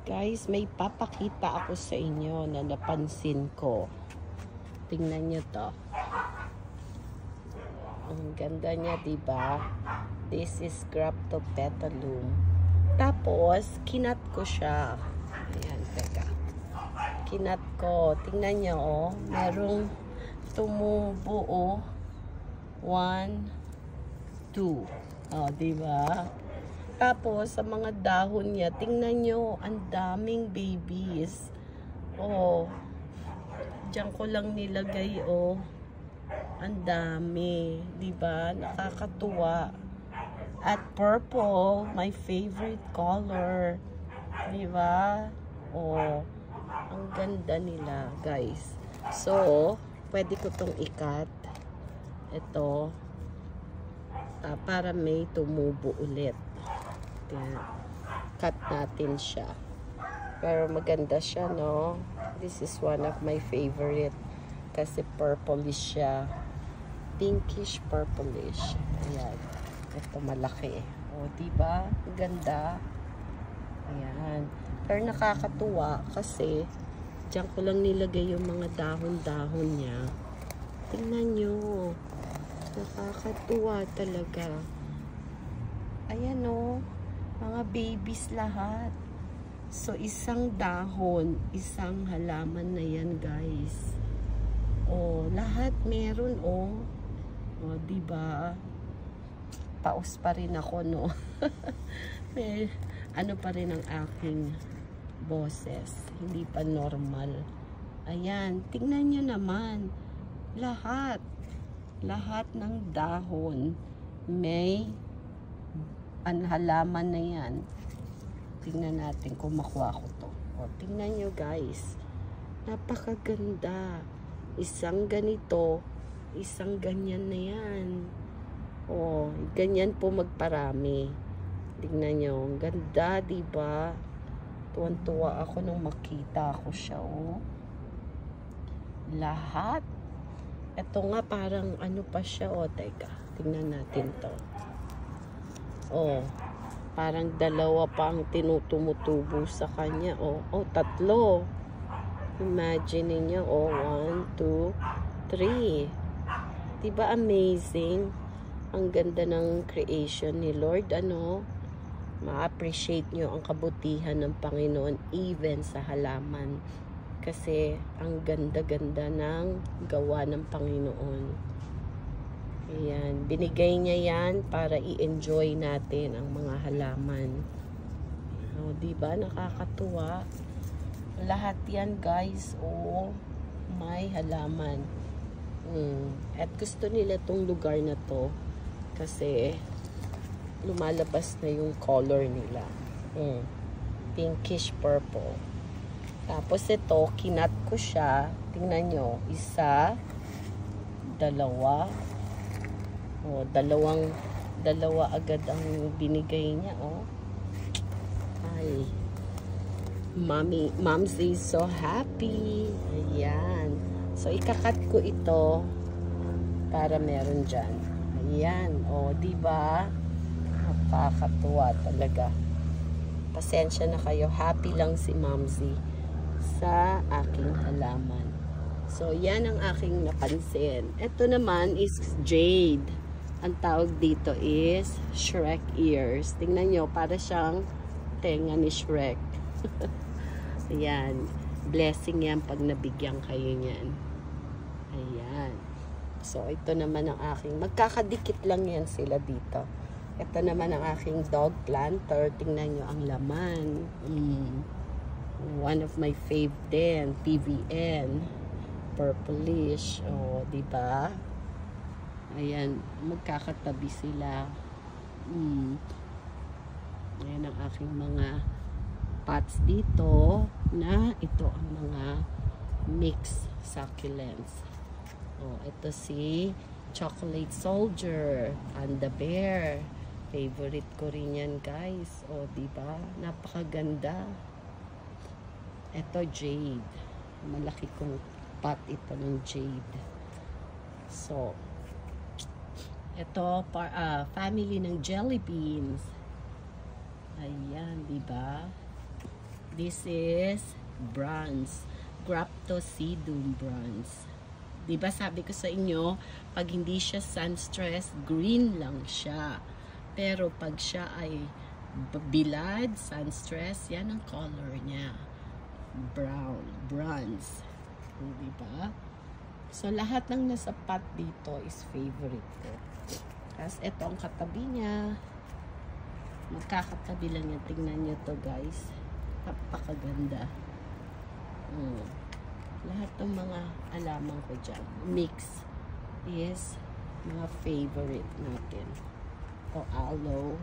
Guys, may papakita ako sa inyo na napansin ko. Tingnan nyo to. Ang ganda niya, diba? This is Graptopetalum. Tapos, kinat ko siya. Ayan, teka. Kinat ko. Tingnan nyo, oh. Merong tumubo, oh. 1, 2. Oh, diba? Tapos, sa mga dahon niya, tingnan nyo, ang daming babies. Oh, diyan ko lang nilagay, oh. Ang dami. Diba? Nakakatuwa. At purple, my favorite color. Diba? Oh, ang ganda nila, guys. So, pwede ko tong ikat. Ito. Para may tumubo ulit. Yan. Cut natin siya. Pero maganda siya, no? This is one of my favorite. Kasi purplish siya. Pinkish purplish. Ayan. Ito malaki. O, diba? Ganda. Ayan. Pero nakakatuwa kasi diyan ko lang nilagay yung mga dahon-dahon niya. Tingnan nyo. Nakakatuwa talaga. Ayan, o. Mga babies lahat. So, isang dahon, isang halaman na yan, guys. Oh, lahat meron, oh. Oh, diba? Paus pa rin ako, no? Ano pa rin ang aking boses. Hindi pa normal. Ayan, tingnan nyo naman. Lahat. Lahat ng dahon may ang halaman na yan. Tingnan natin kung makuha ko to. O, tingnan nyo, guys. Napakaganda. Isang ganito, isang ganyan na yan. O, ganyan po magparami. Tingnan nyo. Ang ganda, diba? Tuwan-tuwa ako nung makita ko siya, o. Lahat. Ito nga, parang ano pa siya, o. Teka, tingnan natin to. Oh, parang dalawa pa ang tinutumutubo sa kanya. Oh, tatlo. Imagine niyo, oh, 1, 2, 3. Diba amazing? Ang ganda ng creation ni Lord, ano? Ma-appreciate nyo ang kabutihan ng Panginoon even sa halaman. Kasi ang ganda-ganda ng gawa ng Panginoon. Ayan, binigay niya yan para i-enjoy natin ang mga halaman. O, diba? Nakakatuwa. Lahat yan, guys. O, may halaman. At gusto nila tong lugar na to kasi lumalabas na yung color nila. Pinkish purple. Tapos ito, kinat ko siya. Tingnan nyo. Isa, dalawa. Oh, dalawa agad ang binigay niya, oh. Ay. Moms is so happy. Ayan. So, ikakat ko ito para meron dyan. Ayan. Oh, diba? Napakatuwa talaga. Pasensya na kayo. Happy lang si Momsy sa aking halaman. So, yan ang aking napansin. Ito naman is jade. Ang tawag dito is Shrek ears. Tingnan nyo, para siyang tenga ni Shrek. Ayan. Blessing yan pag nabigyan kayo niyan. Ayan. So, ito naman ang aking, magkakadikit lang yan sila dito. Ito naman ang aking dog planter. Tingnan nyo ang laman. One of my fave din. PVN. Purplish. O, diba? Ayan, magkakatabi sila. Ayan ang aking mga pots dito na ito ang mga mixed succulents. Oh, ito si Chocolate Soldier, Panda Bear. Favorite ko rin yan, guys. Oh, diba? Napakaganda. Ito jade. Malaki kong pot ito ng jade. So, ito, family ng jelly beans. Ayan, diba? This is bronze. Graptocidium bronze. Diba sabi ko sa inyo, pag hindi siya sunstress, green lang siya. Pero pag siya ay bilad, sunstress, yan ang color niya. Brown, bronze. Diba? So, lahat ng nasa pot dito is favorite ko. Tapos, ito ang katabi niya. Magkakatabi lang yan. Tingnan nyo to guys. Napakaganda. Lahat ng mga alaman ko dyan. Mix is mga favorite natin. O aloe.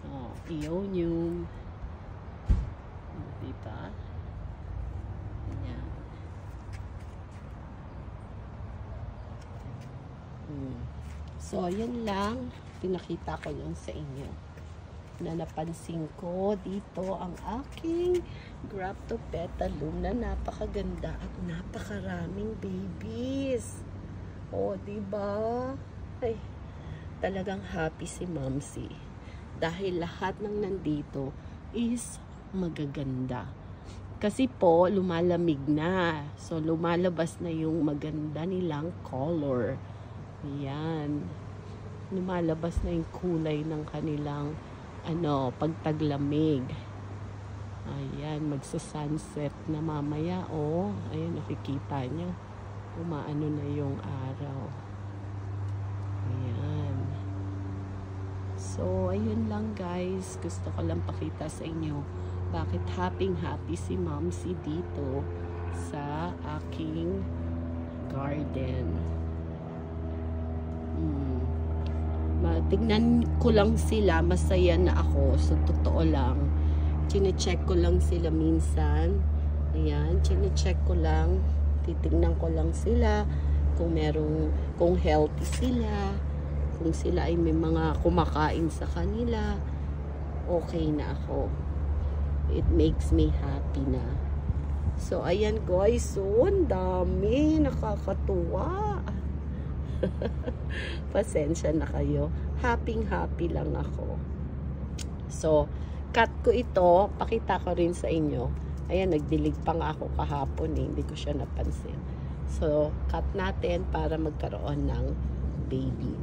O, Aeonium. Diba? Ayan. So, yun lang. Pinakita ko lang sa inyo. Na napansin ko dito ang aking Graptopetalum na napakaganda at napakaraming babies. O, diba? Ay, talagang happy si Momsy. Dahil lahat ng nandito is magaganda. Kasi po, lumalamig na. So, lumalabas na yung maganda nilang color. Ayan. Lumalabas na yung kulay ng kanilang pagtaglamig. Ayan, magsa-sunset na mamaya. Oh, ayan, nakikita nyo. Umaano na yung araw. Ayan. So, ayun lang guys. Gusto ko lang pakita sa inyo bakit happy si Momsy dito sa aking garden. Tignan ko lang sila, masaya na ako. So, totoo lang. Chine-check ko lang sila minsan. Ayan, chine-check ko lang. Titignan ko lang sila kung healthy sila, kung sila ay may mga kumakain sa kanila. Okay na ako. It makes me happy na. So, ayan guys. So, ang dami. Nakakatuwa. Pasensya na kayo. Happy lang ako. So, cut ko ito. Pakita ko rin sa inyo. Ayan, nagdilig pa nga ako kahapon eh. Hindi ko siya napansin. So, cut natin para magkaroon ng baby.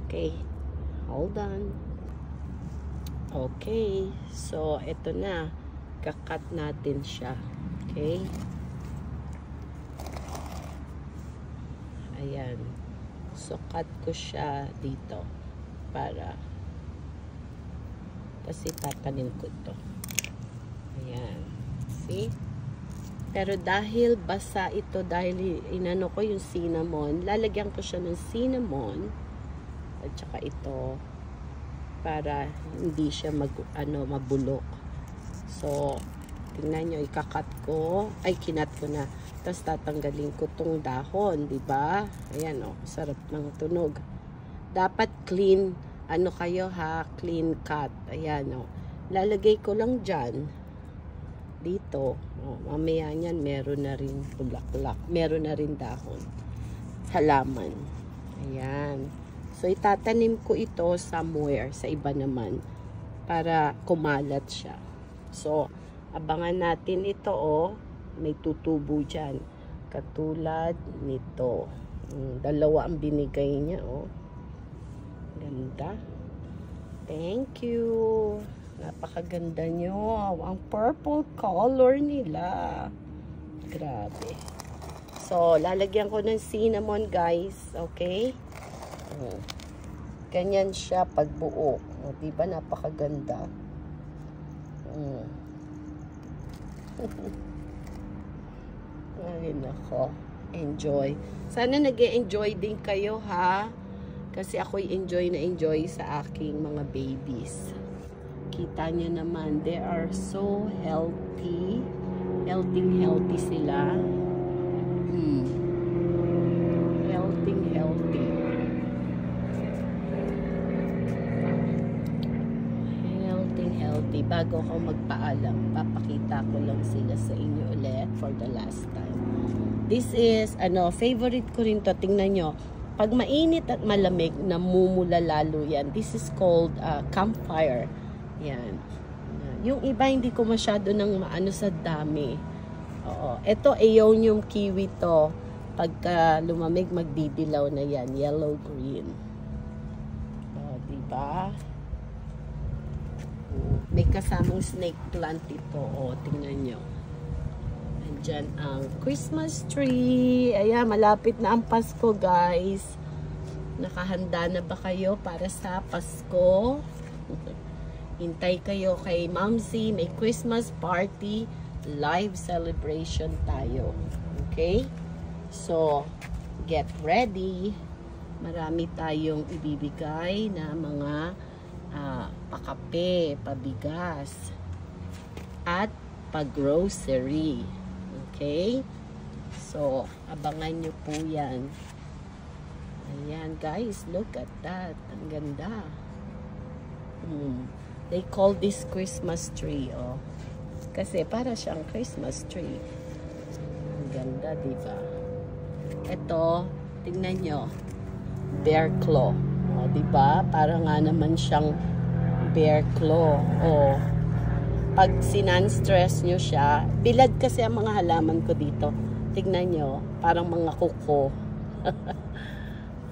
Okay. Hold on. Okay. So, ito na. Kakat natin siya. Okay. Ayan. So, cut ko siya dito. Para kasi tatanim ko ito. Ayan. See? Pero dahil basa ito, dahil inano ko yung cinnamon, lalagyan ko siya ng cinnamon at saka ito para hindi siya mabulok. So, tingnan nyo, ikakat ko, kinat ko na. Tapos tatanggalin ko tong dahon, di ba? Ayan oh, sarap ng tunog. Dapat clean, kayo ha, clean cut. Ayan oh. Lalagay ko lang dyan. Dito, oh, mamaya niyan meron na rin bulaklak, meron na rin dahon. Halaman. Ayan. So, itatanim ko ito somewhere, sa iba naman, para kumalat siya. So, abangan natin ito, oh. May tutubo dyan. Katulad nito. Dalawa ang binigay niya, oh. Ganda. Thank you. Napakaganda nyo. Ang purple color nila. Grabe. So, lalagyan ko ng cinnamon, guys. Okay? Ganyan siya pag buo. O, diba napakaganda? Ay, nako. Enjoy. Sana nag-e-enjoy din kayo, ha? Kasi ako'y enjoy na enjoy sa aking mga babies. Kita nyo naman, they are so healthy. Healthy sila. Healthy. Bago ako magpaalam, papakita ko lang sila sa inyo ulit for the last time. This is, favorite ko rin to. Tingnan nyo. Pag mainit at malamig, namumula lalo yan. This is called campfire. Yan. Yung iba hindi ko masyado nang maano sa dami. Oo. Ito aeonium kiwi to. Pagka lumamig magdidilaw na yan, yellow green. O, diba? May kasamang snake plant ito. O, tingnan nyo. Andyan ang Christmas tree. Ayan, malapit na ang Pasko, guys. Nakahanda na ba kayo para sa Pasko? Hintay kayo kay Mamsi. May Christmas party. Live celebration tayo. Okay? So, get ready. Marami tayong ibibigay na mga pakape, pabigas, at pag-grocery. Okay? So, abangan nyo po yan. Ayan, guys. Look at that. Ang ganda. They call this Christmas tree, oh. Kasi para siyang Christmas tree. Ang ganda, diba? Ito, tingnan nyo. Bear claw. O, diba? Para nga naman siyang bear claw. O, pag sinan-stress nyo siya, bilad kasi ang mga halaman ko dito. Tingnan nyo, parang mga kuko.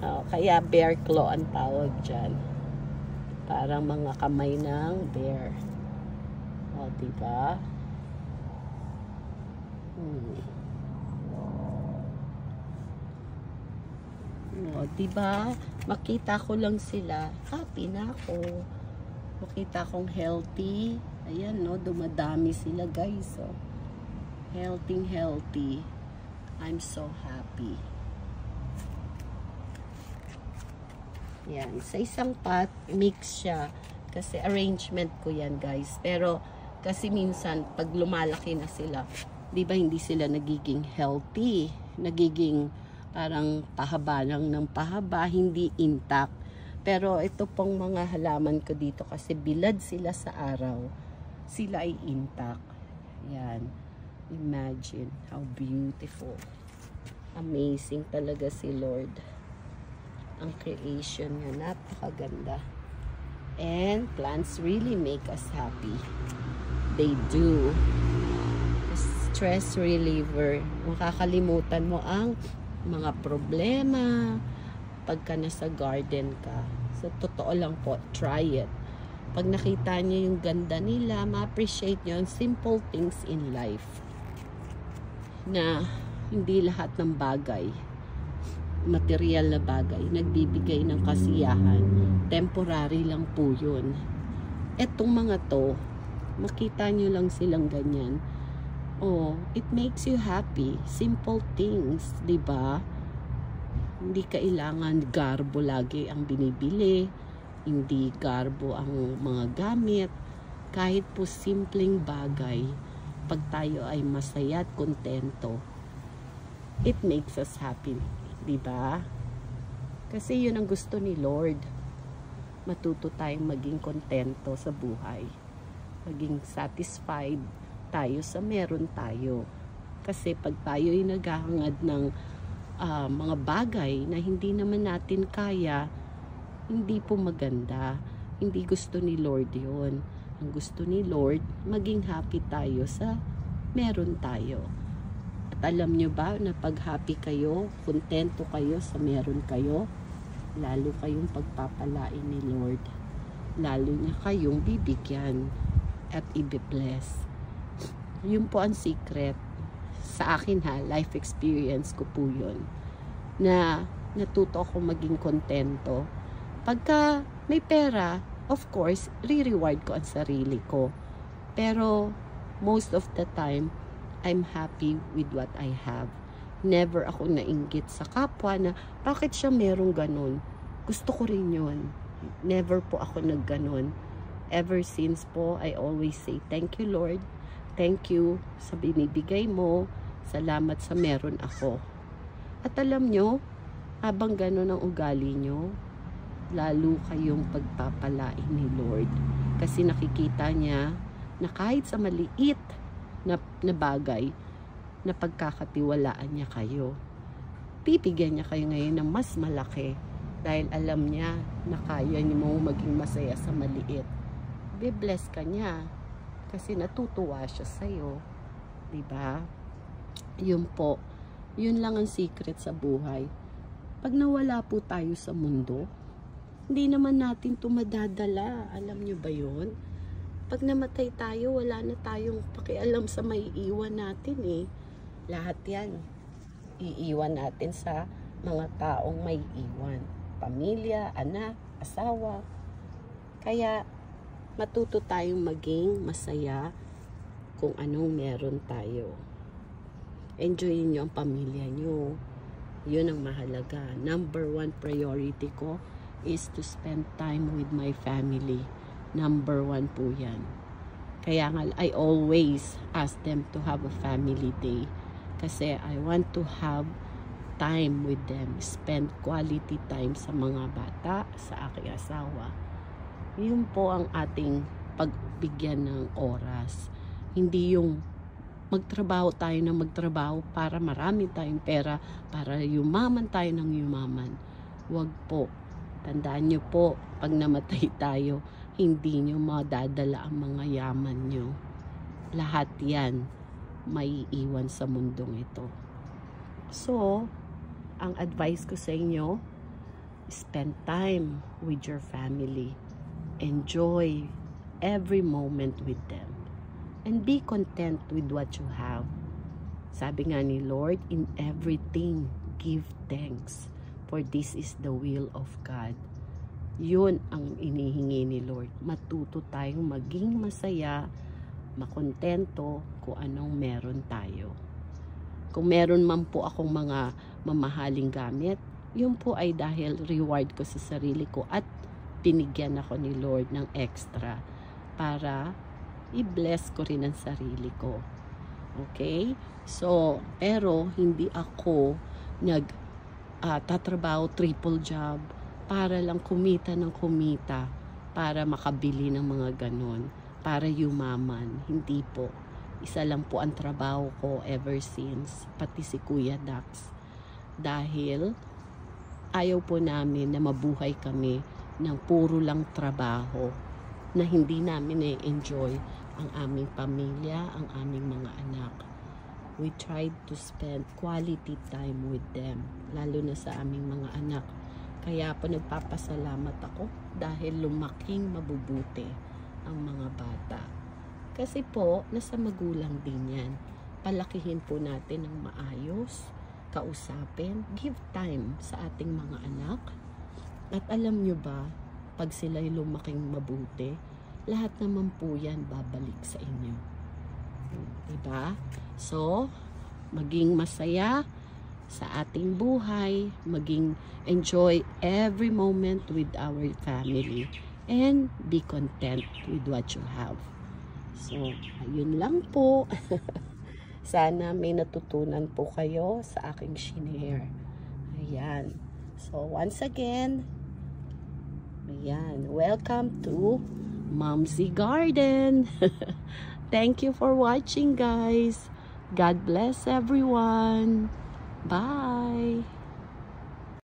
O, kaya bear claw ang tawag dyan. Parang mga kamay ng bear. O, diba? O, diba? Makita ko lang sila. Happy na ako. Makita kong healthy. Ayan, no? Dumadami sila, guys. O. Healthy. I'm so happy. Yan. Sa isang pot, mix siya. Kasi arrangement ko yan, guys. Pero, kasi minsan, pag lumalaki na sila, di ba hindi sila nagiging healthy? Nagiging parang pahaba lang ng pahaba, hindi intact. Pero ito pong mga halaman ko dito, kasi bilad sila sa araw, sila ay intact. Yan. Imagine how beautiful. Amazing talaga si Lord. Ang creation niya, napakaganda. And plants really make us happy. They do. Stress reliever. Makakalimutan mo ang mga problema pagka nasa garden ka. So, totoo lang po, try it. Pag nakita niyo yung ganda nila, ma-appreciate niyo ang simple things in life. Na hindi lahat ng bagay, material na bagay, nagbibigay ng kasiyahan. Temporary lang po yun. Etong mga to, makita nyo lang silang ganyan. Oh, it makes you happy. Simple things, diba? Hindi kailangan garbo lagi ang binibili. Hindi garbo ang mga gamit. Kahit po simpleng bagay, pag tayo ay masaya at kontento, it makes us happy. Diba? Kasi yun ang gusto ni Lord. Matuto tayong maging kontento sa buhay. Maging satisfied tayo sa meron tayo. Kasi pag tayo ay naghahangad ng mga bagay na hindi naman natin kaya, hindi po maganda. Hindi gusto ni Lord yun. Ang gusto ni Lord, maging happy tayo sa meron tayo. At alam nyo ba na pag happy kayo, kontento kayo sa meron kayo, lalo kayong pagpapalain ni Lord. Lalo niya kayong bibigyan at i-bless. Yun po ang secret. Sa akin ha, life experience ko po yun. Na natuto ako maging kontento. Pagka may pera, of course, re-reward ko ang sarili ko. Pero most of the time, I'm happy with what I have. Never ako nainggit sa kapwa na bakit siya merong ganun. Gusto ko rin yun. Never po ako nagganon. Ever since po, I always say, thank you Lord. Thank you sa binibigay mo. Salamat sa meron ako. At alam nyo, habang ganun ang ugali nyo, lalo kayong pagpapalain ni Lord. Kasi nakikita niya na kahit sa maliit na bagay, na pagkakatiwalaan niya kayo, bibigyan niya kayo ngayon ng mas malaki dahil alam niya na kaya niyo maging masaya sa maliit. be-bless ka niya. Kasi natutuwa siya sa'yo. Diba? Yun po. Yun lang ang secret sa buhay. Pag nawala po tayo sa mundo, hindi naman natin ito madadala. Alam nyo ba yun? Pag namatay tayo, wala na tayong pakialam sa may iwan natin eh. Lahat yan. Iiwan natin sa mga taong may iwan. Pamilya, anak, asawa. Kaya, matuto tayong maging masaya kung anong meron tayo. Enjoyin nyo ang pamilya nyo. Yun ang mahalaga. Number 1 priority ko is to spend time with my family. Number 1 po yan. Kaya nga, I always ask them to have a family day. Kasi I want to have time with them. Spend quality time sa mga bata, sa aking asawa. Yun po ang ating pagbigyan ng oras. Hindi yung magtrabaho tayo na magtrabaho para marami tayong pera, para yumaman tayo ng yumaman. Huwag po. Tandaan nyo po, pag namatay tayo, hindi nyo madadala ang mga yaman nyo. Lahat yan may iwan sa mundong ito. So, ang advice ko sa inyo, spend time with your family. Enjoy every moment with them. And be content with what you have. Sabi nga ni Lord, in everything, give thanks. For this is the will of God. Yun ang inihingi ni Lord. Matuto tayong maging masaya, makontento kung anong meron tayo. Kung meron man po akong mga mamahaling gamit, yun po ay dahil reward ko sa sarili ko at binigyan ako ni Lord ng extra para i-bless ko rin ang sarili ko. Okay? So, pero hindi ako tatrabaho triple job para lang kumita ng kumita, para makabili ng mga ganon, para yumaman. Hindi po. Isa lang po ang trabaho ko ever since, pati si Kuya Dax. Dahil ayaw po namin na mabuhay kami ng puro lang trabaho, na hindi namin na-enjoy ang aming pamilya, ang aming mga anak. We tried to spend quality time with them, lalo na sa aming mga anak. Kaya po nagpapasalamat ako dahil lumaking mabubuti ang mga bata. Kasi po, nasa magulang din yan. Palakihin po natin ng maayos, kausapin, give time sa ating mga anak. At alam nyo ba, pag sila'y lumaking mabuti, lahat naman po yan babalik sa inyo. Diba? So, maging masaya sa ating buhay, maging enjoy every moment with our family, and be content with what you have. So, ayun lang po. Sana may natutunan po kayo sa aking shinare. Ayan. So, once again, ayan, welcome to Momsy Garden. Thank you for watching, guys. God bless everyone. Bye.